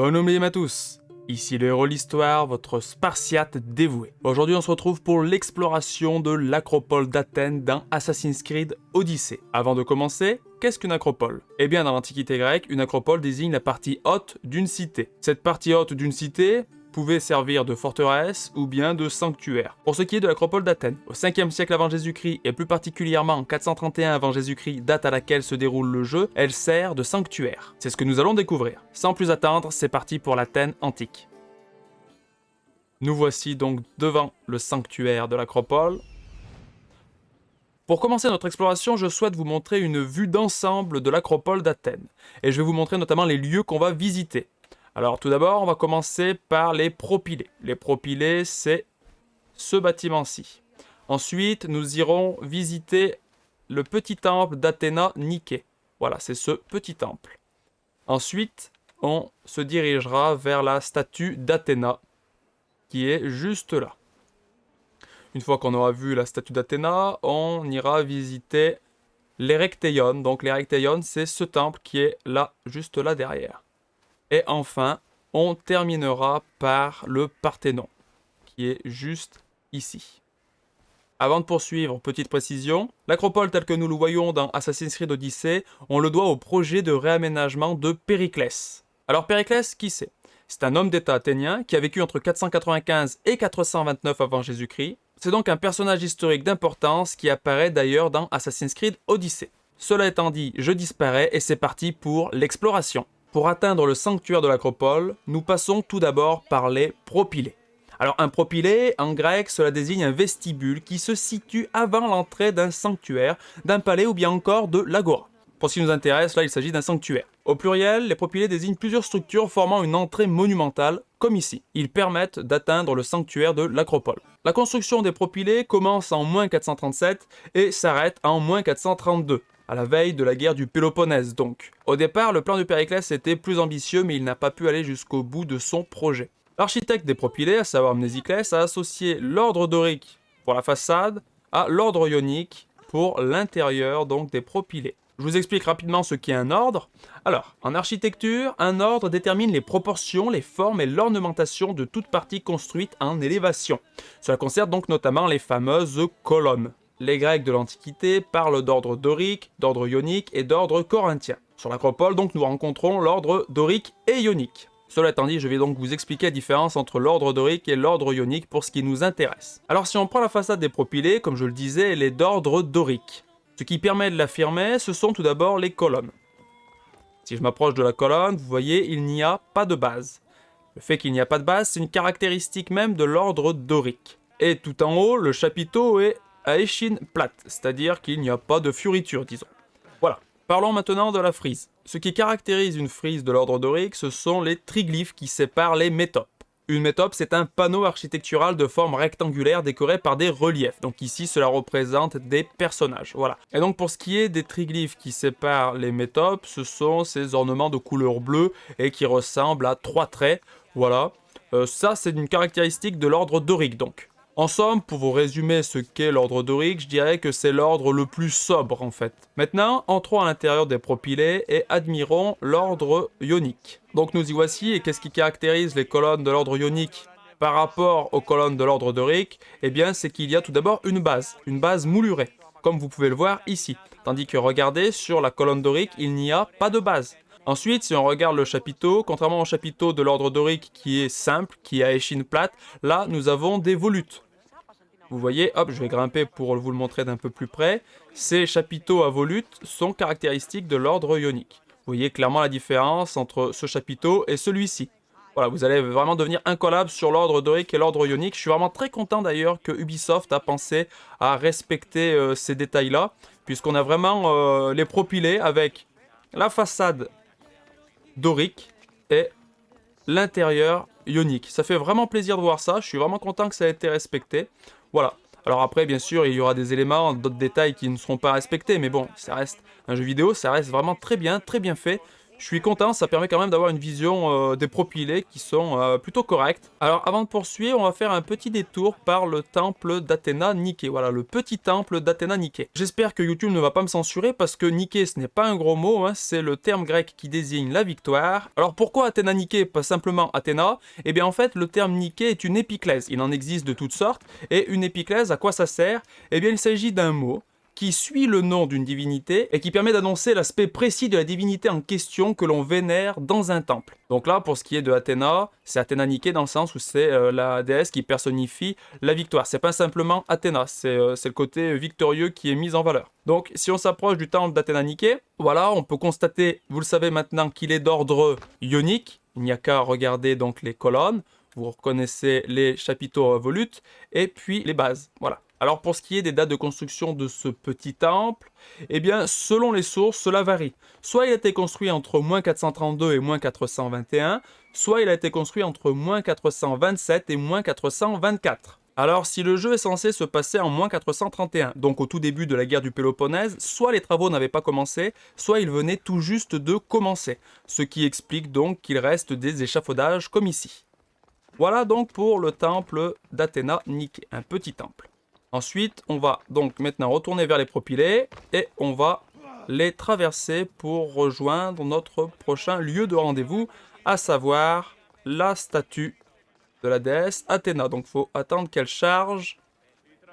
Bonjour à tous, ici le héros de l'histoire, votre spartiate dévoué. Aujourd'hui on se retrouve pour l'exploration de l'acropole d'Athènes dans Assassin's Creed Odyssey. Avant de commencer, qu'est-ce qu'une acropole? Eh bien dans l'Antiquité grecque, une acropole désigne la partie haute d'une cité. Cette partie haute d'une cité pouvait servir de forteresse ou bien de sanctuaire. Pour ce qui est de l'acropole d'Athènes, au 5e siècle avant Jésus-Christ et plus particulièrement en 431 avant Jésus-Christ, date à laquelle se déroule le jeu, elle sert de sanctuaire. C'est ce que nous allons découvrir. Sans plus attendre, c'est parti pour l'Athènes antique. Nous voici donc devant le sanctuaire de l'acropole. Pour commencer notre exploration, je souhaite vous montrer une vue d'ensemble de l'acropole d'Athènes. Et je vais vous montrer notamment les lieux qu'on va visiter. Alors tout d'abord, on va commencer par les propylées. Les propylées, c'est ce bâtiment-ci. Ensuite, nous irons visiter le petit temple d'Athéna Niké. Voilà, c'est ce petit temple. Ensuite, on se dirigera vers la statue d'Athéna, qui est juste là. Une fois qu'on aura vu la statue d'Athéna, on ira visiter l'Erechtheion. Donc l'Erechtheion, c'est ce temple qui est là, juste là derrière. Et enfin, on terminera par le Parthénon, qui est juste ici. Avant de poursuivre, petite précision, l'acropole tel que nous le voyons dans Assassin's Creed Odyssey, on le doit au projet de réaménagement de Périclès. Alors Périclès, qui c'est? C'est un homme d'État athénien qui a vécu entre 495 et 429 avant Jésus-Christ. C'est donc un personnage historique d'importance qui apparaît d'ailleurs dans Assassin's Creed Odyssey. Cela étant dit, je disparais et c'est parti pour l'exploration. Pour atteindre le sanctuaire de l'acropole, nous passons tout d'abord par les propylées. Alors un propylée, en grec, cela désigne un vestibule qui se situe avant l'entrée d'un sanctuaire, d'un palais ou bien encore de l'agora. Pour ce qui nous intéresse, là il s'agit d'un sanctuaire. Au pluriel, les propylées désignent plusieurs structures formant une entrée monumentale, comme ici. Ils permettent d'atteindre le sanctuaire de l'acropole. La construction des propylées commence en -437 et s'arrête en -432. À la veille de la guerre du Péloponnèse donc. Au départ, le plan de Périclès était plus ambitieux, mais il n'a pas pu aller jusqu'au bout de son projet. L'architecte des propylées, à savoir Mnésiclès, a associé l'ordre dorique pour la façade à l'ordre ionique pour l'intérieur donc des propylées. Je vous explique rapidement ce qu'est un ordre. Alors, en architecture, un ordre détermine les proportions, les formes et l'ornementation de toute partie construite en élévation. Cela concerne donc notamment les fameuses colonnes. Les Grecs de l'Antiquité parlent d'ordre dorique, d'ordre ionique et d'ordre corinthien. Sur l'acropole, donc, nous rencontrons l'ordre dorique et ionique. Cela étant dit, je vais donc vous expliquer la différence entre l'ordre dorique et l'ordre ionique pour ce qui nous intéresse. Alors si on prend la façade des propylées, comme je le disais, elle est d'ordre dorique. Ce qui permet de l'affirmer, ce sont tout d'abord les colonnes. Si je m'approche de la colonne, vous voyez, il n'y a pas de base. Le fait qu'il n'y a pas de base, c'est une caractéristique même de l'ordre dorique. Et tout en haut, le chapiteau est à échine plate, c'est-à-dire qu'il n'y a pas de fioriture, disons. Voilà. Parlons maintenant de la frise. Ce qui caractérise une frise de l'ordre dorique, ce sont les triglyphes qui séparent les métopes. Une métope, c'est un panneau architectural de forme rectangulaire décoré par des reliefs. Donc ici, cela représente des personnages. Voilà. Et donc pour ce qui est des triglyphes qui séparent les métopes, ce sont ces ornements de couleur bleue et qui ressemblent à 3 traits. Voilà. Ça, c'est une caractéristique de l'ordre dorique donc. En somme, pour vous résumer ce qu'est l'ordre dorique, je dirais que c'est l'ordre le plus sobre en fait. Maintenant, entrons à l'intérieur des propylées et admirons l'ordre ionique. Donc nous y voici, et qu'est-ce qui caractérise les colonnes de l'ordre ionique par rapport aux colonnes de l'ordre dorique? Eh bien, c'est qu'il y a tout d'abord une base moulurée, comme vous pouvez le voir ici. Tandis que regardez, sur la colonne dorique, il n'y a pas de base. Ensuite, si on regarde le chapiteau, contrairement au chapiteau de l'ordre dorique qui est simple, qui est à échine plate, là nous avons des volutes. Vous voyez, hop, je vais grimper pour vous le montrer d'un peu plus près. Ces chapiteaux à volutes sont caractéristiques de l'ordre ionique. Vous voyez clairement la différence entre ce chapiteau et celui-ci. Voilà, vous allez vraiment devenir incollable sur l'ordre dorique et l'ordre ionique. Je suis vraiment très content d'ailleurs que Ubisoft a pensé à respecter ces détails-là, puisqu'on a vraiment les propylées avec la façade dorique et l'intérieur ionique. Ça fait vraiment plaisir de voir ça, je suis vraiment content que ça ait été respecté. Voilà. Alors après, bien sûr, il y aura des éléments, d'autres détails qui ne seront pas respectés, mais bon, ça reste un jeu vidéo, ça reste vraiment très bien fait. Je suis content, ça permet quand même d'avoir une vision des propylées qui sont plutôt correctes. Alors avant de poursuivre, on va faire un petit détour par le temple d'Athéna Niké. Voilà, le petit temple d'Athéna Niké. J'espère que YouTube ne va pas me censurer parce que Niké ce n'est pas un gros mot, hein, c'est le terme grec qui désigne la victoire. Alors pourquoi Athéna Niké, pas simplement Athéna? Eh bien en fait le terme Niké est une épiclèse, il en existe de toutes sortes. Et une épiclèse, à quoi ça sert? Eh bien il s'agit d'un mot qui suit le nom d'une divinité et qui permet d'annoncer l'aspect précis de la divinité en question que l'on vénère dans un temple. Donc là, pour ce qui est de Athéna, c'est Athéna Niké dans le sens où c'est la déesse qui personnifie la victoire. C'est pas simplement Athéna, c'est le côté victorieux qui est mis en valeur. Donc si on s'approche du temple d'Athéna Niké, voilà, on peut constater, vous le savez maintenant, qu'il est d'ordre ionique. Il n'y a qu'à regarder donc les colonnes. Vous reconnaissez les chapiteaux volutes et puis les bases. Voilà. Alors pour ce qui est des dates de construction de ce petit temple, eh bien selon les sources, cela varie. Soit il a été construit entre moins 432 et moins 421, soit il a été construit entre moins 427 et moins 424. Alors si le jeu est censé se passer en moins 431, donc au tout début de la guerre du Péloponnèse, soit les travaux n'avaient pas commencé, soit ils venaient tout juste de commencer. Ce qui explique donc qu'il reste des échafaudages comme ici. Voilà donc pour le temple d'Athéna Niké, un petit temple. Ensuite, on va donc maintenant retourner vers les propylées et on va les traverser pour rejoindre notre prochain lieu de rendez-vous, à savoir la statue de la déesse Athéna. Donc il faut attendre qu'elle charge.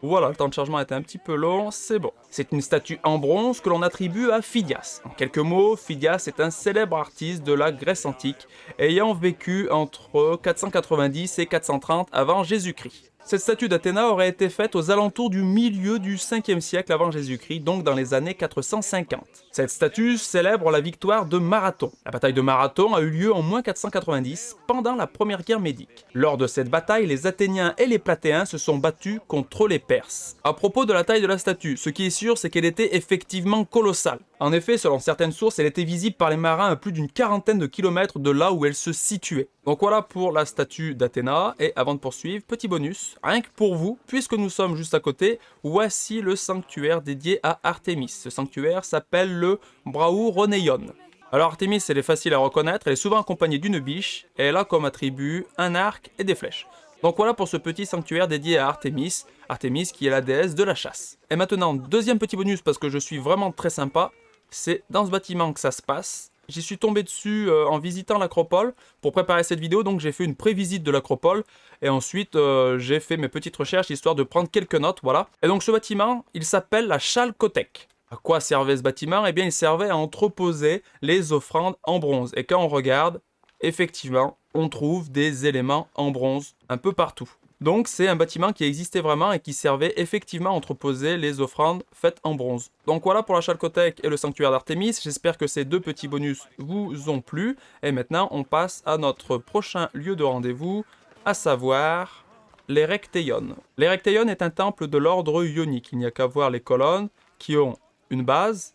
Voilà, le temps de chargement était un petit peu long, c'est bon. C'est une statue en bronze que l'on attribue à Phidias. En quelques mots, Phidias est un célèbre artiste de la Grèce antique, ayant vécu entre 490 et 430 avant Jésus-Christ. Cette statue d'Athéna aurait été faite aux alentours du milieu du 5e siècle avant Jésus-Christ, donc dans les années 450. Cette statue célèbre la victoire de Marathon. La bataille de Marathon a eu lieu en moins 490, pendant la première guerre médique. Lors de cette bataille, les Athéniens et les Platéens se sont battus contre les Perses. À propos de la taille de la statue, ce qui est sûr, c'est qu'elle était effectivement colossale. En effet, selon certaines sources, elle était visible par les marins à plus d'une quarantaine de kilomètres de là où elle se situait. Donc voilà pour la statue d'Athéna, et avant de poursuivre, petit bonus, rien que pour vous, puisque nous sommes juste à côté, voici le sanctuaire dédié à Artémis. Ce sanctuaire s'appelle le Braouroneion. Alors Artémis, elle est facile à reconnaître, elle est souvent accompagnée d'une biche, et elle a comme attribut un arc et des flèches. Donc voilà pour ce petit sanctuaire dédié à Artémis, Artémis qui est la déesse de la chasse. Et maintenant, deuxième petit bonus, parce que je suis vraiment très sympa, c'est dans ce bâtiment que ça se passe. J'y suis tombé dessus en visitant l'acropole pour préparer cette vidéo, donc j'ai fait une pré-visite de l'acropole et ensuite j'ai fait mes petites recherches histoire de prendre quelques notes, voilà. Et donc ce bâtiment, il s'appelle la chalcothèque. À quoi servait ce bâtiment? Eh bien il servait à entreposer les offrandes en bronze. Et quand on regarde, effectivement, on trouve des éléments en bronze un peu partout. Donc c'est un bâtiment qui existait vraiment et qui servait effectivement à entreposer les offrandes faites en bronze. Donc voilà pour la chalcothèque et le sanctuaire d'Artémis. J'espère que ces deux petits bonus vous ont plu. Et maintenant on passe à notre prochain lieu de rendez-vous, à savoir l'Erechtheion. L'Erechtheion est un temple de l'ordre ionique. Il n'y a qu'à voir les colonnes qui ont une base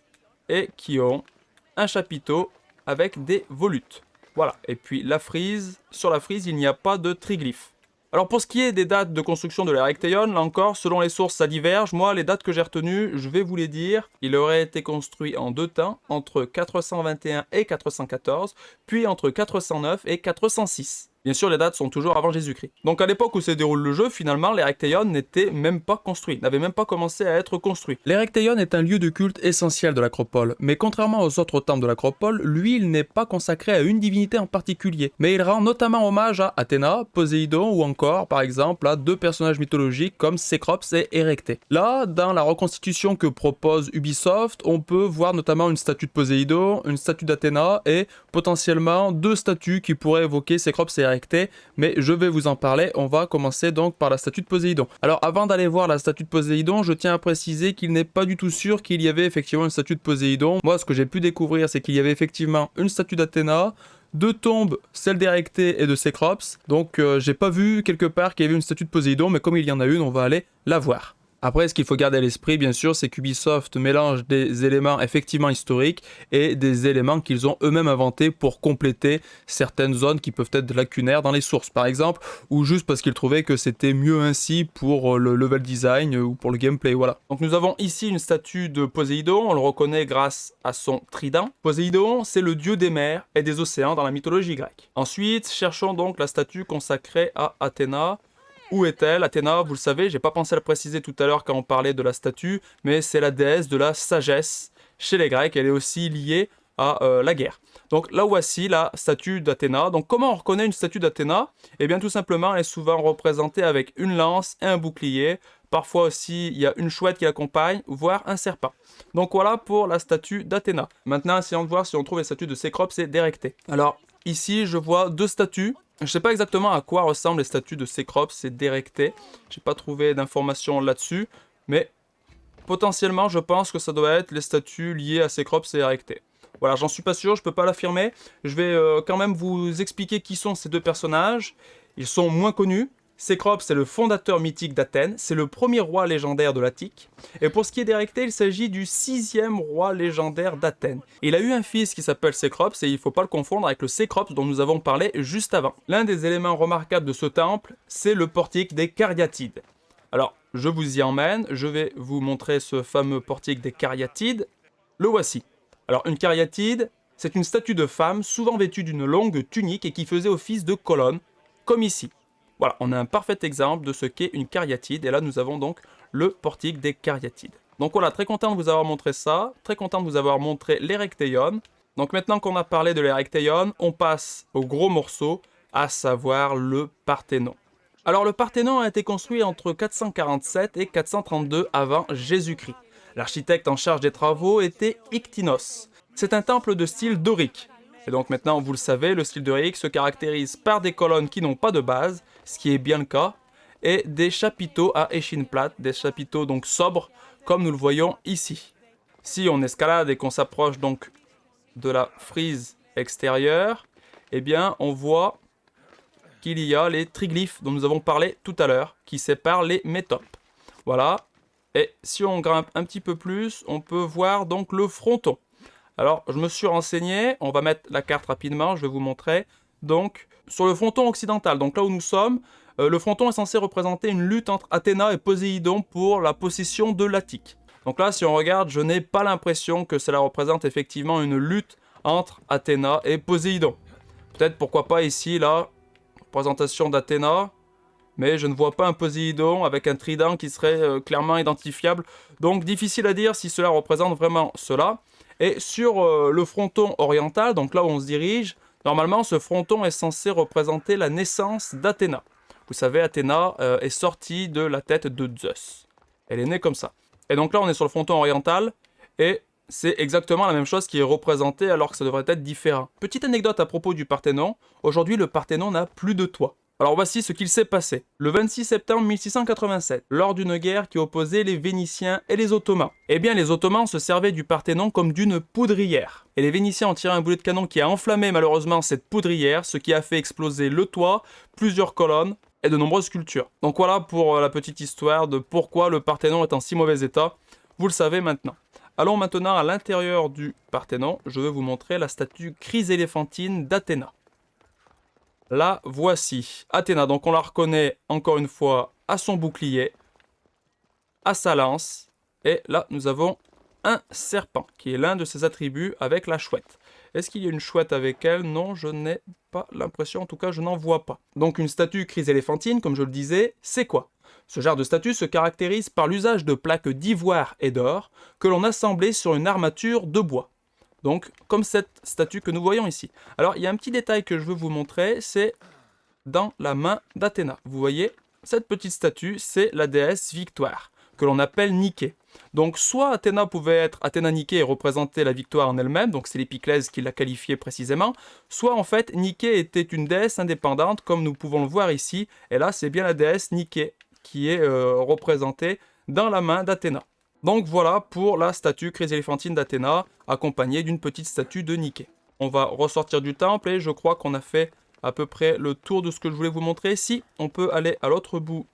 et qui ont un chapiteau avec des volutes. Voilà, et puis la frise, sur la frise il n'y a pas de triglyphe. Alors pour ce qui est des dates de construction de l'Erechtheion, là encore, selon les sources, ça diverge. Moi, les dates que j'ai retenues, je vais vous les dire. Il aurait été construit en deux temps, entre 421 et 414, puis entre 409 et 406. Bien sûr, les dates sont toujours avant Jésus-Christ. Donc à l'époque où se déroule le jeu, finalement, l'Erechtheion n'était même pas construit, n'avait même pas commencé à être construit. L'Erechtheion est un lieu de culte essentiel de l'acropole, mais contrairement aux autres temples de l'acropole, lui, il n'est pas consacré à une divinité en particulier, mais il rend notamment hommage à Athéna, Poséidon ou encore, par exemple, à deux personnages mythologiques comme Cécrops et Érectée. Là, dans la reconstitution que propose Ubisoft, on peut voir notamment une statue de Poséidon, une statue d'Athéna et potentiellement deux statues qui pourraient évoquer Cécrops et Érectée. Mais je vais vous en parler, on va commencer donc par la statue de Poséidon. Alors avant d'aller voir la statue de Poséidon, je tiens à préciser qu'il n'est pas du tout sûr qu'il y avait effectivement une statue de Poséidon. Moi ce que j'ai pu découvrir c'est qu'il y avait effectivement une statue d'Athéna, deux tombes, celle d'Érectée et de Cécrops, donc j'ai pas vu quelque part qu'il y avait une statue de Poséidon, mais comme il y en a une, on va aller la voir. Après, ce qu'il faut garder à l'esprit, bien sûr, c'est qu'Ubisoft mélange des éléments effectivement historiques et des éléments qu'ils ont eux-mêmes inventés pour compléter certaines zones qui peuvent être lacunaires dans les sources, par exemple, ou juste parce qu'ils trouvaient que c'était mieux ainsi pour le level design ou pour le gameplay, voilà. Donc nous avons ici une statue de Poséidon, on le reconnaît grâce à son trident. Poséidon, c'est le dieu des mers et des océans dans la mythologie grecque. Ensuite, cherchons donc la statue consacrée à Athéna. Où est-elle, Athéna? Vous le savez, j'ai pas pensé à le préciser tout à l'heure quand on parlait de la statue, mais c'est la déesse de la sagesse chez les Grecs. Elle est aussi liée à la guerre. Donc là voici la statue d'Athéna. Donc comment on reconnaît une statue d'Athéna? Eh bien tout simplement, elle est souvent représentée avec une lance et un bouclier. Parfois aussi, il y a une chouette qui l'accompagne, voire un serpent. Donc voilà pour la statue d'Athéna. Maintenant, essayons de voir si on trouve les statues de Cécrops et d'Érectée. Alors ici, je vois deux statues. Je ne sais pas exactement à quoi ressemblent les statues de Cécrops et d'Érectée. J'ai pas trouvé d'informations là-dessus, mais potentiellement, je pense que ça doit être les statues liées à Cécrops et Érectée. Voilà, j'en suis pas sûr, je peux pas l'affirmer. Je vais quand même vous expliquer qui sont ces deux personnages. Ils sont moins connus. Cécrops, c'est le fondateur mythique d'Athènes, c'est le premier roi légendaire de l'Attique. Et pour ce qui est d'Érectée, il s'agit du 6e roi légendaire d'Athènes. Il a eu un fils qui s'appelle Cécrops, et il ne faut pas le confondre avec le Cécrops dont nous avons parlé juste avant. L'un des éléments remarquables de ce temple, c'est le portique des Cariatides. Alors, je vous y emmène, je vais vous montrer ce fameux portique des Cariatides. Le voici. Alors, une Cariatide, c'est une statue de femme souvent vêtue d'une longue tunique et qui faisait office de colonne, comme ici. Voilà, on a un parfait exemple de ce qu'est une cariatide, et là nous avons donc le portique des cariatides. Donc voilà, très content de vous avoir montré ça, très content de vous avoir montré l'Érectéion. Donc maintenant qu'on a parlé de l'Érectéion, on passe au gros morceau, à savoir le Parthénon. Alors le Parthénon a été construit entre 447 et 432 avant Jésus-Christ. L'architecte en charge des travaux était Iktinos. C'est un temple de style dorique. Et donc maintenant, vous le savez, le style dorique se caractérise par des colonnes qui n'ont pas de base, ce qui est bien le cas, et des chapiteaux à échine plate, des chapiteaux donc sobres, comme nous le voyons ici. Si on escalade et qu'on s'approche donc de la frise extérieure, eh bien on voit qu'il y a les triglyphes dont nous avons parlé tout à l'heure, qui séparent les métopes. Voilà, et si on grimpe un petit peu plus, on peut voir donc le fronton. Alors, je me suis renseigné, on va mettre la carte rapidement, je vais vous montrer. Donc, sur le fronton occidental, donc là où nous sommes, le fronton est censé représenter une lutte entre Athéna et Poséidon pour la possession de l'Attique. Donc là, si on regarde, je n'ai pas l'impression que cela représente effectivement une lutte entre Athéna et Poséidon. Peut-être, pourquoi pas ici, là, représentation d'Athéna, mais je ne vois pas un Poséidon avec un trident qui serait clairement identifiable. Donc, difficile à dire si cela représente vraiment cela. Et sur le fronton oriental, donc là où on se dirige, normalement ce fronton est censé représenter la naissance d'Athéna. Vous savez, Athéna est sortie de la tête de Zeus. Elle est née comme ça. Et donc là on est sur le fronton oriental, et c'est exactement la même chose qui est représentée alors que ça devrait être différent. Petite anecdote à propos du Parthénon, aujourd'hui le Parthénon n'a plus de toit. Alors voici ce qu'il s'est passé. Le 26 septembre 1687, lors d'une guerre qui opposait les Vénitiens et les Ottomans. Eh bien les Ottomans se servaient du Parthénon comme d'une poudrière. Et les Vénitiens ont tiré un boulet de canon qui a enflammé malheureusement cette poudrière, ce qui a fait exploser le toit, plusieurs colonnes et de nombreuses sculptures. Donc voilà pour la petite histoire de pourquoi le Parthénon est en si mauvais état. Vous le savez maintenant. Allons maintenant à l'intérieur du Parthénon. Je vais vous montrer la statue chryséléphantine d'Athéna. La voici. Athéna, donc on la reconnaît encore une fois à son bouclier, à sa lance, et là nous avons un serpent, qui est l'un de ses attributs avec la chouette. Est-ce qu'il y a une chouette avec elle? Non, je n'ai pas l'impression, en tout cas je n'en vois pas. Donc une statue chryséléphantine, comme je le disais, c'est quoi? Ce genre de statue se caractérise par l'usage de plaques d'ivoire et d'or que l'on assemblait sur une armature de bois. Donc, comme cette statue que nous voyons ici. Alors, il y a un petit détail que je veux vous montrer, c'est dans la main d'Athéna. Vous voyez, cette petite statue, c'est la déesse Victoire, que l'on appelle Niké. Donc, soit Athéna pouvait être Athéna Niké et représenter la victoire en elle-même, donc c'est l'Épiclèse qui l'a qualifiée précisément, soit en fait, Niké était une déesse indépendante, comme nous pouvons le voir ici, et là, c'est bien la déesse Niké qui est représentée dans la main d'Athéna. Donc voilà pour la statue chryséléphantine d'Athéna, accompagnée d'une petite statue de Niké. On va ressortir du temple et je crois qu'on a fait à peu près le tour de ce que je voulais vous montrer. Si, on peut aller à l'autre bout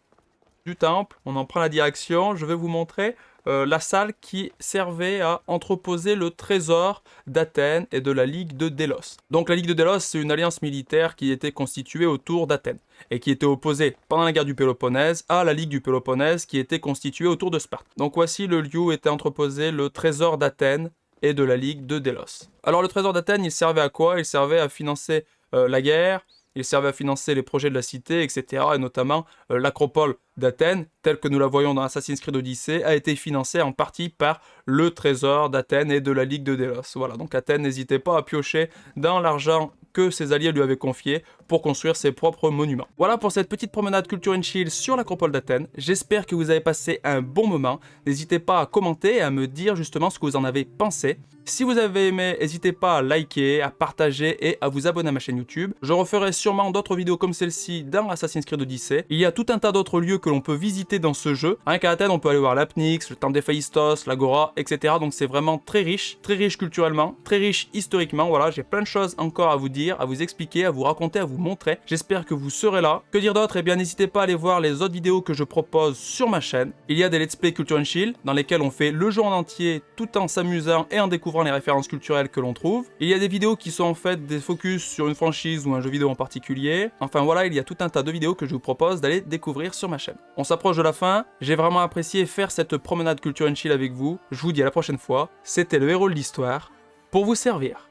du temple, on en prend la direction, je vais vous montrer la salle qui servait à entreposer le trésor d'Athènes et de la Ligue de Délos. Donc la Ligue de Délos, c'est une alliance militaire qui était constituée autour d'Athènes et qui était opposée pendant la guerre du Péloponnèse à la Ligue du Péloponnèse qui était constituée autour de Sparte. Donc voici le lieu où était entreposé le trésor d'Athènes et de la Ligue de Délos. Alors le trésor d'Athènes, il servait à quoi? Il servait à financer la guerre, il servait à financer les projets de la cité, etc. Et notamment l'acropole d'Athènes, telle que nous la voyons dans Assassin's Creed Odyssey, a été financée en partie par le trésor d'Athènes et de la Ligue de Délos. Voilà, donc Athènes n'hésitait pas à piocher dans l'argent que ses alliés lui avaient confié pour construire ses propres monuments. Voilà pour cette petite promenade Culture and Chill sur l'acropole d'Athènes. J'espère que vous avez passé un bon moment. N'hésitez pas à commenter et à me dire justement ce que vous en avez pensé. Si vous avez aimé, n'hésitez pas à liker, à partager et à vous abonner à ma chaîne YouTube. Je referai sûrement d'autres vidéos comme celle-ci dans Assassin's Creed Odyssey. Il y a tout un tas d'autres lieux que l'on peut visiter dans ce jeu. Rien qu'à Athènes, on peut aller voir l'Apnix, le temple d'Héphaïstos, l'Agora, etc. Donc c'est vraiment très riche culturellement, très riche historiquement. Voilà, j'ai plein de choses encore à vous dire, à vous expliquer, à vous raconter, à vous montrer. J'espère que vous serez là. Que dire d'autre? Eh bien, n'hésitez pas à aller voir les autres vidéos que je propose sur ma chaîne. Il y a des Let's Play Culture and Chill dans lesquels on fait le jeu en entier tout en s'amusant et en découvrant les références culturelles que l'on trouve. Il y a des vidéos qui sont en fait des focus sur une franchise ou un jeu vidéo en particulier. Enfin voilà, il y a tout un tas de vidéos que je vous propose d'aller découvrir sur ma chaîne. On s'approche de la fin. J'ai vraiment apprécié faire cette promenade Culture and Chill avec vous. Je vous dis à la prochaine fois. C'était le héros de l'histoire pour vous servir.